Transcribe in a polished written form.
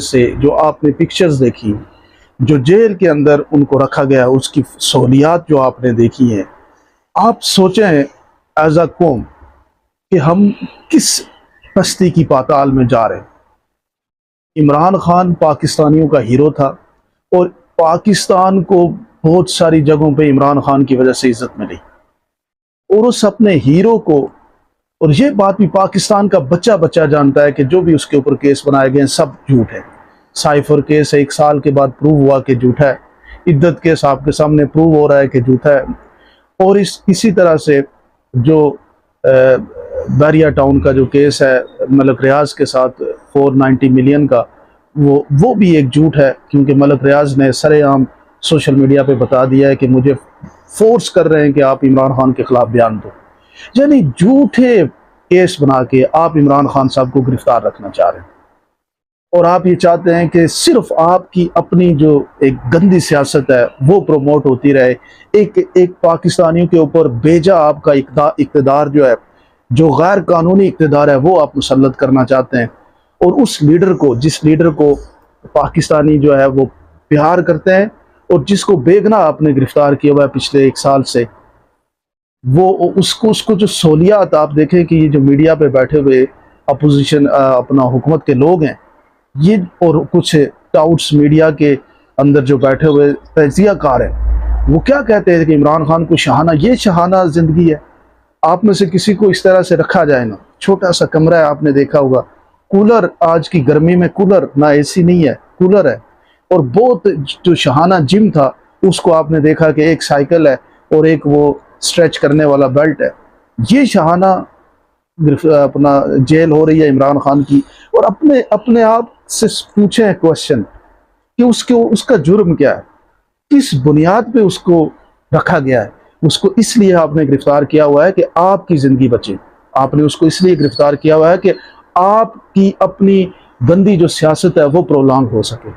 سے جو آپ نے پکچرز دیکھی، جو جیل کے اندر ان کو رکھا گیا، اس کی سہولیات جو آپ نے دیکھی ہیں، آپ سوچیں ایز اے قوم کہ ہم کس پستی کی پاتال میں جا رہے ہیں۔ عمران خان پاکستانیوں کا ہیرو تھا اور پاکستان کو بہت ساری جگہوں پہ عمران خان کی وجہ سے عزت ملی، اور اس اپنے ہیرو کو، اور یہ بات بھی پاکستان کا بچہ بچہ جانتا ہے کہ جو بھی اس کے اوپر کیس بنائے گئے ہیں سب جھوٹ ہے۔ سائفر کیس 1 سال کے بعد پروو ہوا کہ جھوٹا ہے، عدت کیس آپ کے سامنے پروو ہو رہا ہے کہ جھوٹا ہے، اور اسی طرح سے جو بیریا ٹاؤن کا جو کیس ہے ملک ریاض کے ساتھ 490 ملین کا، وہ بھی ایک جھوٹ ہے، کیونکہ ملک ریاض نے سرے عام سوشل میڈیا پہ بتا دیا ہے کہ مجھے فورس کر رہے ہیں کہ آپ عمران خان کے خلاف بیان دو۔ یعنی جھوٹے کیس بنا کے آپ عمران خان صاحب کو گرفتار رکھنا چاہ رہے ہیں، اور آپ یہ چاہتے ہیں کہ صرف آپ کی اپنی جو ایک گندی سیاست ہے وہ پروموٹ ہوتی رہے، ایک پاکستانیوں کے اوپر بیجا آپ کا اقتدار جو ہے، جو غیر قانونی اقتدار ہے، وہ آپ مسلط کرنا چاہتے ہیں، اور اس لیڈر کو، جس لیڈر کو پاکستانی جو ہے وہ پیار کرتے ہیں، اور جس کو بے گناہ آپ نے گرفتار کیا ہوا ہے پچھلے 1 سال سے، وہ اس کو جو سہولیات آپ دیکھیں کہ یہ جو میڈیا پہ بیٹھے ہوئے اپوزیشن اپنا حکومت کے لوگ ہیں، یہ اور کچھ ٹاؤٹس میڈیا کے اندر جو بیٹھے ہوئے تجزیہ کار ہیں، وہ کیا کہتے ہیں کہ عمران خان کو شہانہ، یہ شہانہ زندگی ہے؟ آپ میں سے کسی کو اس طرح سے رکھا جائے نا، چھوٹا سا کمرہ ہے، آپ نے دیکھا ہوگا، کولر، آج کی گرمی میں کولر، نہ اے سی نہیں ہے، کولر ہے، اور بہت جو شہانہ جم تھا اس کو آپ نے دیکھا کہ ایک سائیکل ہے اور ایک وہ سٹریچ کرنے والا بیلٹ ہے۔ یہ شہانہ اپنا جیل ہو رہی ہے عمران خان کی، اور اپنے آپ سے پوچھیں کوشچن کہ اس کا جرم کیا ہے، کس بنیاد پہ اس کو رکھا گیا ہے؟ اس کو اس لیے آپ نے گرفتار کیا ہوا ہے کہ آپ کی زندگی بچے، آپ نے اس کو اس لیے گرفتار کیا ہوا ہے کہ آپ کی اپنی گندی جو سیاست ہے وہ پرولانگ ہو سکے۔